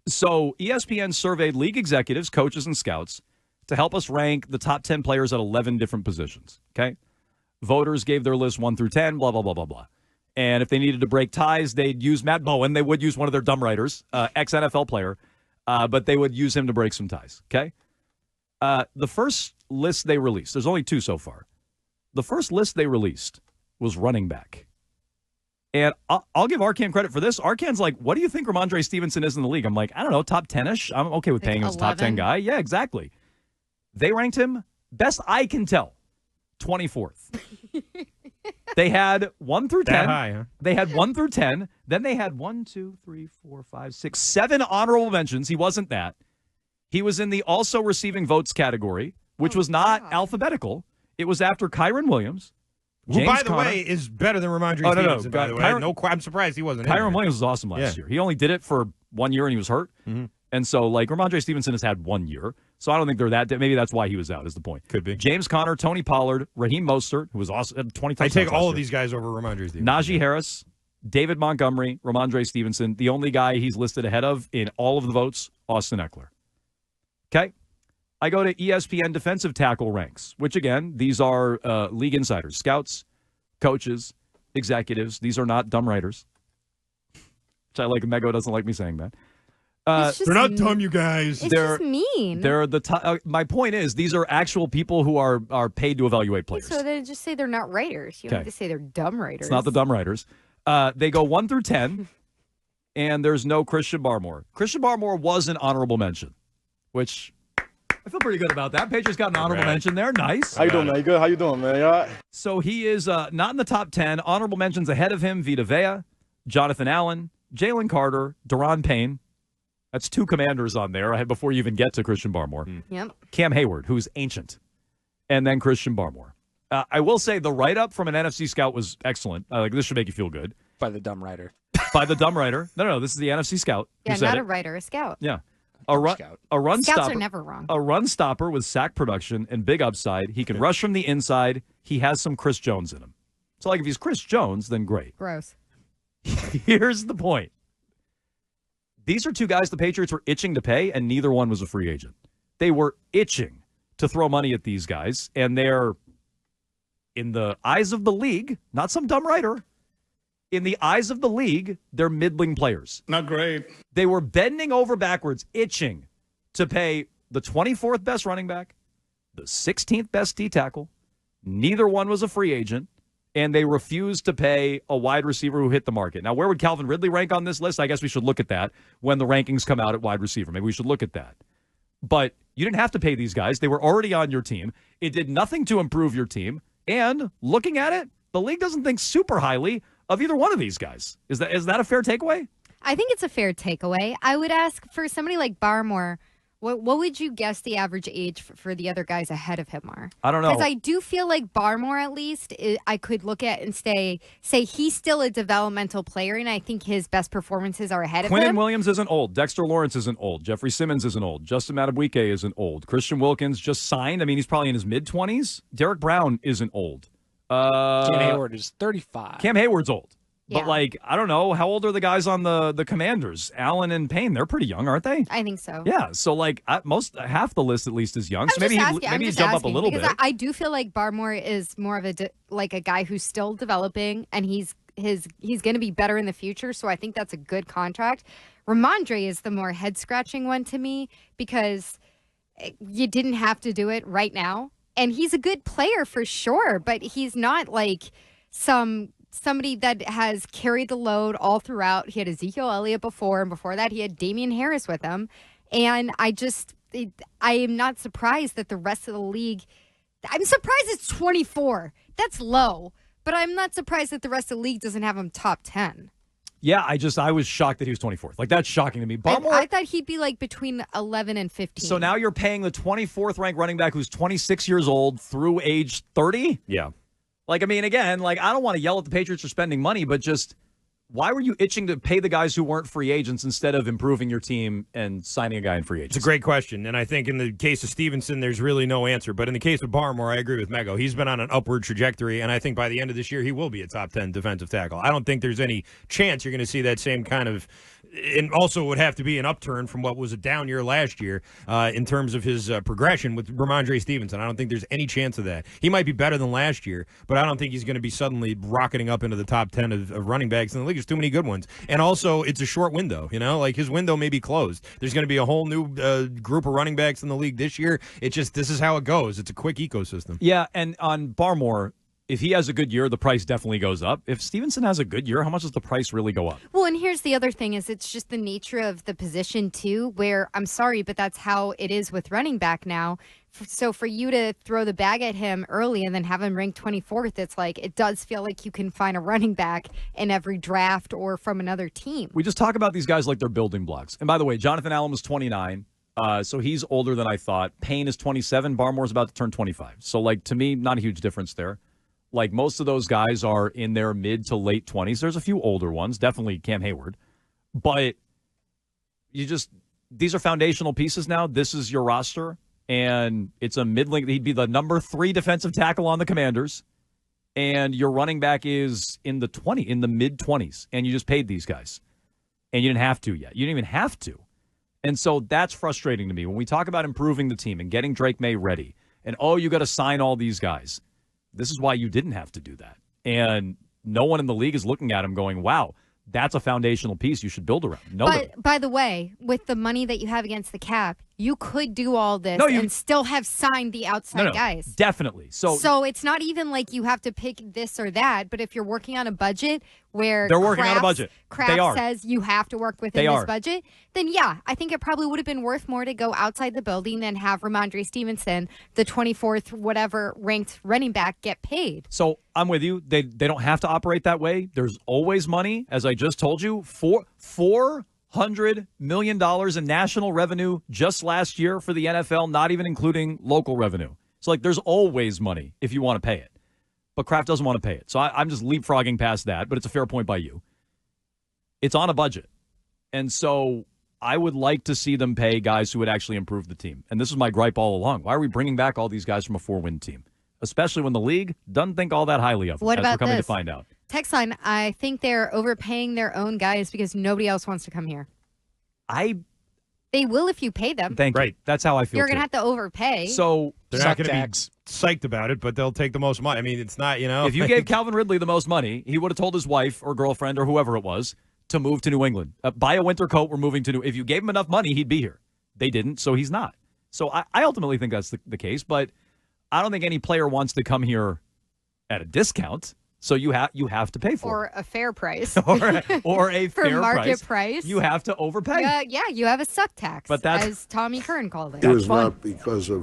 So ESPN surveyed league executives, coaches, and scouts to help us rank the top 10 players at 11 different positions, okay? Voters gave their list 1 through 10, blah, blah, blah, blah, blah. And if they needed to break ties, they'd use Matt Bowen. They would use one of their dumb writers, ex-NFL player, but they would use him to break some ties, okay? The first list they released, there's only 2 so far. The first list they released was running back. And I'll give Arcan credit for this. Arcan's like, what do you think Ramondre Stevenson is in the league? I'm like, I don't know, top 10-ish. I'm okay with paying him as a top 10 guy. Yeah, exactly. They ranked him, best I can tell, 24th. They had 1 through 10. That high, huh? They had 1 through 10. Then they had 7 honorable mentions. He wasn't that. He was in the also receiving votes category, which was not alphabetical. It was after Kyron Williams. Who, by the way, is better than Ramondre Stevenson, by the way. I'm surprised he wasn't in there. Kyron Williams was awesome last year. He only did it for 1 year and he was hurt. Mm-hmm. And so, like, Ramondre Stevenson has had 1 year. So I don't think they're that. Maybe that's why he was out, is the point. Could be. James Conner, Tony Pollard, Raheem Mostert, who was awesome, had 20 touchdowns. I take all of these guys over Ramondre Stevenson. Najee Harris, David Montgomery, Ramondre Stevenson. The only guy he's listed ahead of in all of the votes, Austin Eckler. Okay? I go to ESPN defensive tackle ranks, which, again, these are league insiders, scouts, coaches, executives. These are not dumb writers. Which I like. Mego doesn't like me saying that. They're not dumb, you guys. It's just mean. They're the my point is, these are actual people who are paid to evaluate players. So they just say they're not writers. You don't have to say they're dumb writers. It's not the dumb writers. They go 1 through 10, and there's no Christian Barmore. Christian Barmore was an honorable mention, which I feel pretty good about that. Patriots got an honorable mention there. Nice. How you doing, man? You good? How you doing, man? You all right? So he is not in the top 10. Honorable mentions ahead of him: Vita Vea, Jonathan Allen, Jalen Carter, Daron Payne. That's 2 commanders on there before you even get to Christian Barmore. Yep. Cam Hayward, who's ancient. And then Christian Barmore. I will say the write-up from an NFC scout was excellent. This should make you feel good. By the dumb writer. By the dumb writer. No, this is the NFC scout. Yeah, not a writer, a scout. Yeah. A run Scouts stopper. are never wrong. A run stopper with sack production and big upside. He can rush from the inside. He has some Chris Jones in him. So, if he's Chris Jones, then great. Gross. Here's the point. These are 2 guys the Patriots were itching to pay, and neither one was a free agent. They were itching to throw money at these guys, and they're, in the eyes of the league, not some dumb writer, in the eyes of the league, they're middling players. Not great. They were bending over backwards, itching to pay the 24th best running back, the 16th best D tackle. Neither one was a free agent. And they refused to pay a wide receiver who hit the market. Now, where would Calvin Ridley rank on this list? I guess we should look at that when the rankings come out at wide receiver. Maybe we should look at that. But you didn't have to pay these guys. They were already on your team. It did nothing to improve your team. And looking at it, the league doesn't think super highly of either one of these guys. Is that a fair takeaway? I think it's a fair takeaway. I would ask for somebody like Barmore, what would you guess the average age for the other guys ahead of him are? I don't know. Because I do feel like Barmore, at least, I could look at and say he's still a developmental player, and I think his best performances are ahead of him. Quinnen Williams isn't old. Dexter Lawrence isn't old. Jeffrey Simmons isn't old. Justin Madubuike isn't old. Christian Wilkins just signed. I mean, he's probably in his mid-20s. Derek Brown isn't old. Cam Hayward is 35. Cam Hayward's old. Yeah. But, I don't know. How old are the guys on the Commanders? Allen and Payne, they're pretty young, aren't they? I think so. Yeah. So, half the list at least is young. So maybe you jump up a little bit. I do feel like Barmore is more of a guy who's still developing, and he's going to be better in the future. So I think that's a good contract. Ramondre is the more head-scratching one to me because you didn't have to do it right now. And he's a good player for sure, but he's not like somebody that has carried the load all throughout. He had Ezekiel Elliott before, and before that he had Damian Harris with him. And I am not surprised that the rest of the league, I'm surprised it's 24. That's low. But I'm not surprised that the rest of the league doesn't have him top 10. Yeah, I was shocked that he was 24th. That's shocking to me. Barmore, I thought he'd be between 11 and 15. So now you're paying the 24th ranked running back who's 26 years old through age 30? Yeah. I don't want to yell at the Patriots for spending money, but just why were you itching to pay the guys who weren't free agents instead of improving your team and signing a guy in free agency? It's a great question, and I think in the case of Stevenson, there's really no answer. But in the case of Barmore, I agree with Mego. He's been on an upward trajectory, and I think by the end of this year, he will be a top 10 defensive tackle. I don't think there's any chance you're going to see that same kind of and also would have to be an upturn from what was a down year last year in terms of his progression with Ramondre Stevenson. I don't think there's any chance of that. He might be better than last year, but I don't think he's going to be suddenly rocketing up into the top 10 of running backs in the league. There's too many good ones. And also, it's a short window, like his window may be closed. There's going to be a whole new group of running backs in the league this year. This is how it goes. It's a quick ecosystem. Yeah, and on Barmore, if he has a good year, the price definitely goes up. If Stevenson has a good year, how much does the price really go up? Well, and here's the other thing is it's just the nature of the position, too, where I'm sorry, but that's how it is with running back now. So for you to throw the bag at him early and then have him ranked 24th, it's like it does feel like you can find a running back in every draft or from another team. We just talk about these guys like they're building blocks. And by the way, Jonathan Allen was 29. So he's older than I thought. Payne is 27. Barmore's about to turn 25. So, to me, not a huge difference there. Most of those guys are in their mid to late 20s. There's a few older ones, definitely Cam Hayward. But these are foundational pieces now. This is your roster, and it's a middling. He'd be the number 3 defensive tackle on the Commanders, and your running back is in the mid-20s, and you just paid these guys. And you didn't have to yet. You didn't even have to. And so that's frustrating to me. When we talk about improving the team and getting Drake May ready, and, you got to sign all these guys. This is why you didn't have to do that. And no one in the league is looking at him going, wow, that's a foundational piece you should build around. No, but by the way, with the money that you have against the cap, you could do all this and still have signed the outside guys. Definitely. So it's not even like you have to pick this or that, but if you're working on a budget where they're working on a budget. Kraft says you have to work within this budget, then yeah, I think it probably would have been worth more to go outside the building than have Ramondre Stevenson, the 24th whatever ranked running back, get paid. So I'm with you. They don't have to operate that way. There's always money, as I just told you. $400 million in national revenue just last year for the NFL, not even including local revenue. So, there's always money if you want to pay it. But Kraft doesn't want to pay it. So I'm just leapfrogging past that, but it's a fair point by you. It's on a budget. And so I would like to see them pay guys who would actually improve the team. And this is my gripe all along. Why are we bringing back all these guys from a 4-win team? Especially when the league doesn't think all that highly of them, what as about we're coming this? to find out. Text line, I think they're overpaying their own guys because nobody else wants to come here. They will if you pay them. Thank you. That's how I feel. You're going to have to overpay. So they're not going to be psyched about it, but they'll take the most money. I mean, it's not, If you gave Calvin Ridley the most money, he would have told his wife or girlfriend or whoever it was to move to New England. Buy a winter coat, we're moving to New. If you gave him enough money, he'd be here. They didn't, so he's not. So I ultimately think that's the case, but I don't think any player wants to come here at a discount. So you have to pay for or a fair price. or a for fair market price. You have to overpay. Yeah, you have a suck tax, but that's, as Tommy Kern called it. It was not because of